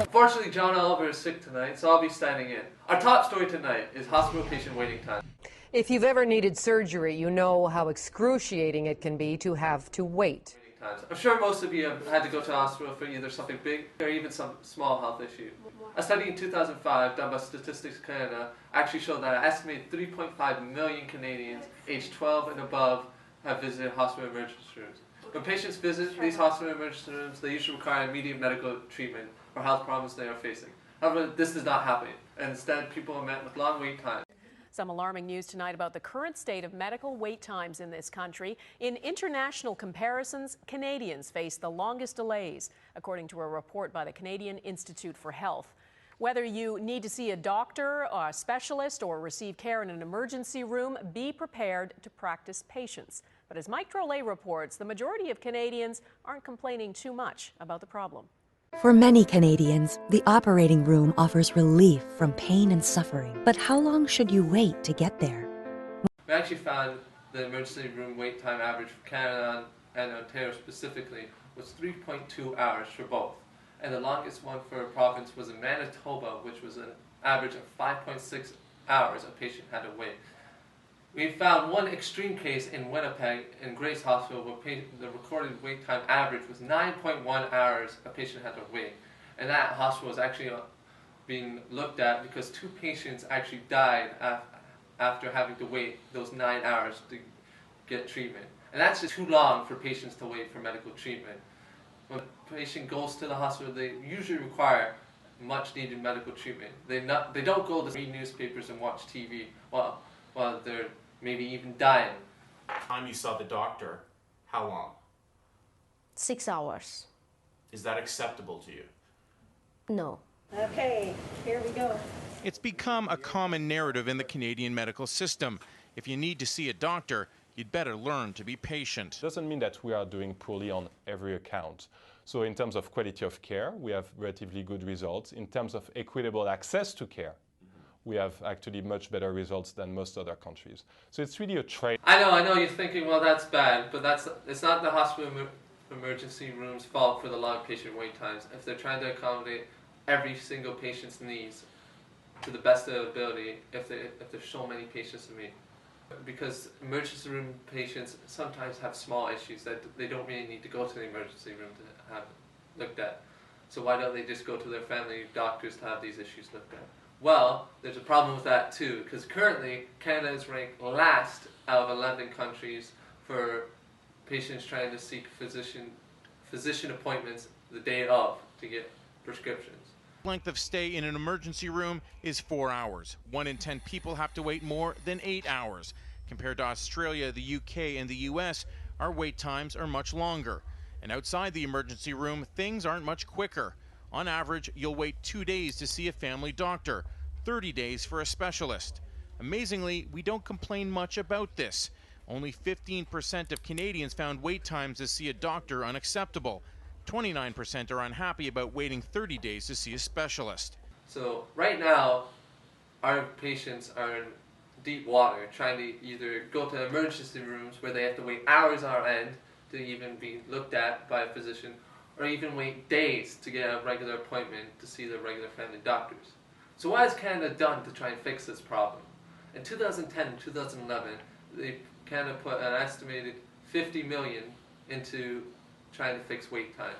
Unfortunately, John Oliver is sick tonight, so I'll be standing in. Our top story tonight is hospital patient waiting time. If you've ever needed surgery, you know how excruciating it can be to have to wait. I'm sure most of you have had to go to the hospital for either something big or even some small health issue. A study in 2005 done by Statistics Canada actually showed that an estimated 3.5 million Canadians aged 12 and above have visited hospital emergency rooms. When patients visit these hospital emergency rooms, they usually require immediate medical treatment for health problems they are facing. However, this does not happen, and instead people are met with long wait times. Some alarming news tonight about the current state of medical wait times in this country. In international comparisons, Canadians face the longest delays, according to a report by the Canadian Institute for Health. Whether you need to see a doctor, or a specialist, or receive care in an emergency room, be prepared to practice patience. But as Mike Drolet reports, the majority of Canadians aren't complaining too much about the problem. For many Canadians, the operating room offers relief from pain and suffering. But how long should you wait to get there? We actually found the emergency room wait time average for Canada and Ontario specifically was 3.2 hours for both. And the longest one for a province was in Manitoba, which was an average of 5.6 hours a patient had to wait. We found one extreme case in Winnipeg in Grace Hospital where the recorded wait time average was 9.1 hours a patient had to wait. And that hospital was actually being looked at because 2 patients actually died after having to wait those 9 hours to get treatment. And that's just too long for patients to wait for medical treatment. When a patient goes to the hospital, they usually require much needed medical treatment. They don't go to read newspapers and watch TV while they're maybe even dying. Time you saw the doctor, how long? 6 hours. Is that acceptable to you? No. Okay, here we go. It's become a common narrative in the Canadian medical system. If you need to see a doctor, you'd better learn to be patient. Doesn't mean that we are doing poorly on every account. So in terms of quality of care, we have relatively good results. In terms of equitable access to care, we have actually much better results than most other countries. So it's really a trade. I know you're thinking, well, that's bad, but it's not the hospital emergency room's fault for the long patient wait times. If they're trying to accommodate every single patient's needs to the best of their ability, if there's so many patients to meet. Because emergency room patients sometimes have small issues that they don't really need to go to the emergency room to have looked at. So why don't they just go to their family doctors to have these issues looked at? Well, there's a problem with that too, because currently Canada is ranked last out of 11 countries for patients trying to seek physician appointments the day of to get prescriptions. Length of stay in an emergency room is 4 hours. 1 in 10 people have to wait more than 8 hours. Compared to Australia, the UK, and the US, our wait times are much longer. And outside the emergency room, things aren't much quicker. On average, you'll wait 2 days to see a family doctor, 30 days for a specialist. Amazingly, we don't complain much about this. Only 15% of Canadians found wait times to see a doctor unacceptable. 29% are unhappy about waiting 30 days to see a specialist. So right now, our patients are in deep water, trying to either go to emergency rooms where they have to wait hours on end to even be looked at by a physician, or even wait days to get a regular appointment to see their regular family doctors. So what has Canada done to try and fix this problem? In 2010 and 2011, Canada put an estimated $50 million into trying to fix wait times.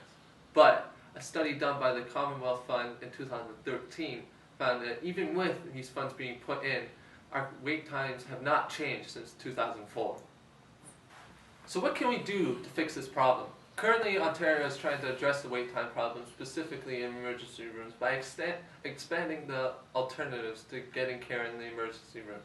But a study done by the Commonwealth Fund in 2013 found that even with these funds being put in, our wait times have not changed since 2004. So what can we do to fix this problem? Currently, Ontario is trying to address the wait time problem specifically in emergency rooms by expanding the alternatives to getting care in the emergency room,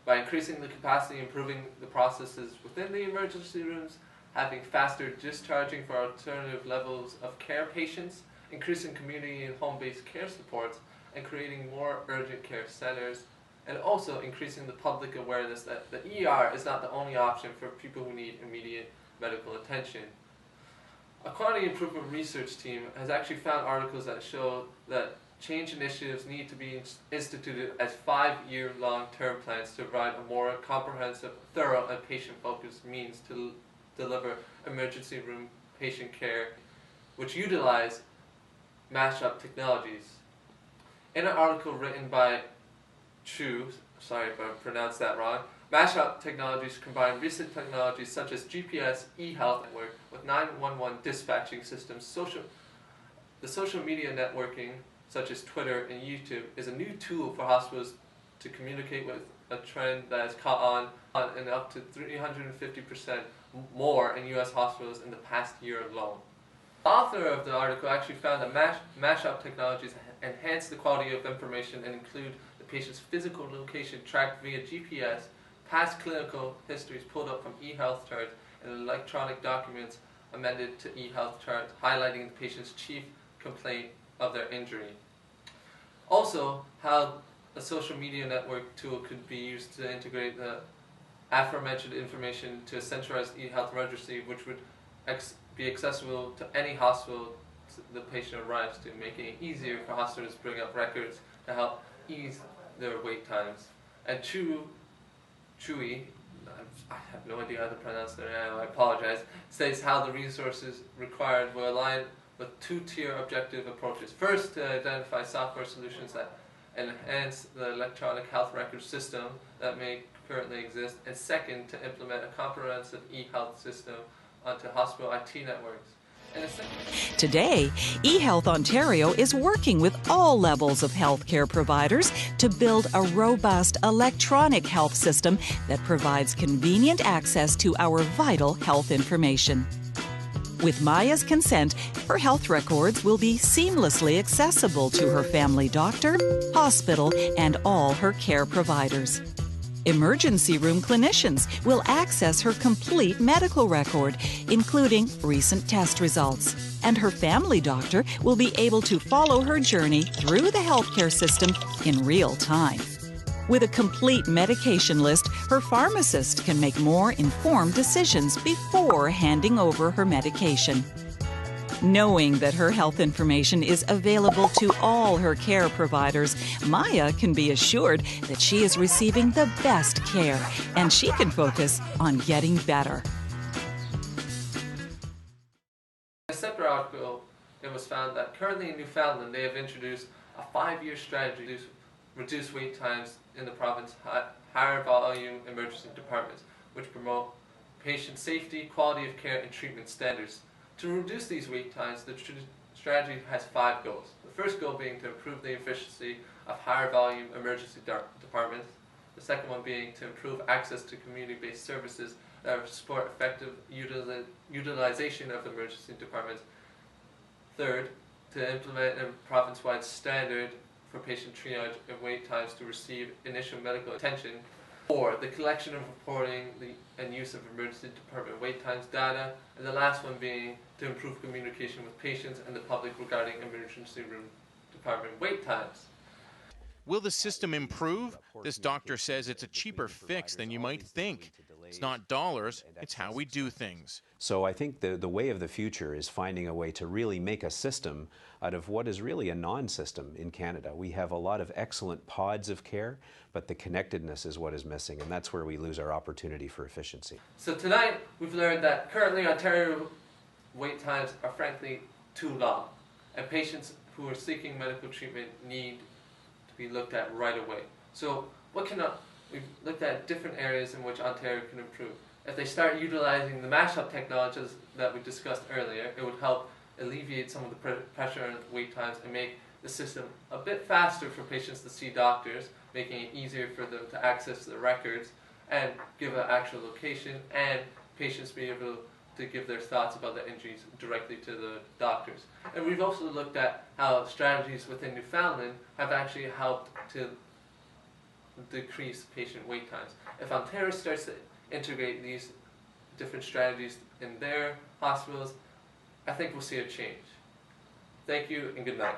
by increasing the capacity, improving the processes within the emergency rooms, having faster discharging for alternative levels of care patients, increasing community and home-based care supports, and creating more urgent care centers, and also increasing the public awareness that the ER is not the only option for people who need immediate medical attention. A quality improvement research team has actually found articles that show that change initiatives need to be instituted as 5-year long-term plans to provide a more comprehensive, thorough, and patient-focused means to deliver emergency room patient care, which utilize mashup technologies. In an article written by Chu, sorry if I pronounced that wrong, mashup technologies combine recent technologies such as GPS, e-health network with 911 dispatching systems. The social media networking such as Twitter and YouTube is a new tool for hospitals to communicate with a trend that has caught on and up to 350% more in U.S. hospitals in the past year alone. The author of the article actually found that mashup technologies enhance the quality of information and include the patient's physical location tracked via GPS, past clinical histories pulled up from e-health charts, and electronic documents amended to e-health charts, highlighting the patient's chief complaint of their injury. Also, how a social media network tool could be used to integrate the aforementioned information to a centralized e-health registry, which would be accessible to any hospital the patient arrives to, making it easier for hospitals to bring up records to help ease their wait times. And Chui, I have no idea how to pronounce their name, I apologize, states how the resources required will align with two-tier objective approaches. First, to identify software solutions that enhance the electronic health record system that may currently exist, and second, to implement a comprehensive e-health system onto hospital IT networks. Today, eHealth Ontario is working with all levels of healthcare providers to build a robust electronic health system that provides convenient access to our vital health information. With Maya's consent, her health records will be seamlessly accessible to her family doctor, hospital, and all her care providers. Emergency room clinicians will access her complete medical record, including recent test results. And her family doctor will be able to follow her journey through the healthcare system in real time. With a complete medication list, her pharmacist can make more informed decisions before handing over her medication. Knowing that her health information is available to all her care providers, Maya can be assured that she is receiving the best care and she can focus on getting better. In a separate article, it was found that currently in Newfoundland they have introduced a 5-year strategy to reduce wait times in the province, higher volume emergency departments, which promote patient safety, quality of care, and treatment standards. To reduce these wait times, the strategy has 5 goals. The first goal being to improve the efficiency of higher volume emergency departments. The second one being to improve access to community-based services that support effective utilization of emergency departments. Third, to implement a province-wide standard for patient triage and wait times to receive initial medical attention. 4, the collection of reporting and use of emergency department wait times data, and the last one being to improve communication with patients and the public regarding emergency room department wait times. Will the system improve? This doctor says it's a cheaper fix than you might think. It's not dollars, it's how we do things. So I think the way of the future is finding a way to really make a system out of what is really a non-system in Canada. We have a lot of excellent pods of care, but the connectedness is what is missing, and that's where we lose our opportunity for efficiency. So tonight we've learned that currently Ontario wait times are frankly too long, and patients who are seeking medical treatment need to be looked at right away. So we've looked at different areas in which Ontario can improve. If they start utilizing the mashup technologies that we discussed earlier, it would help alleviate some of the pressure on wait times and make the system a bit faster for patients to see doctors, making it easier for them to access the records and give an actual location, and patients be able to give their thoughts about the injuries directly to the doctors. And we've also looked at how strategies within Newfoundland have actually helped to decrease patient wait times. If Ontario starts to integrate these different strategies in their hospitals, I think we'll see a change. Thank you and good night.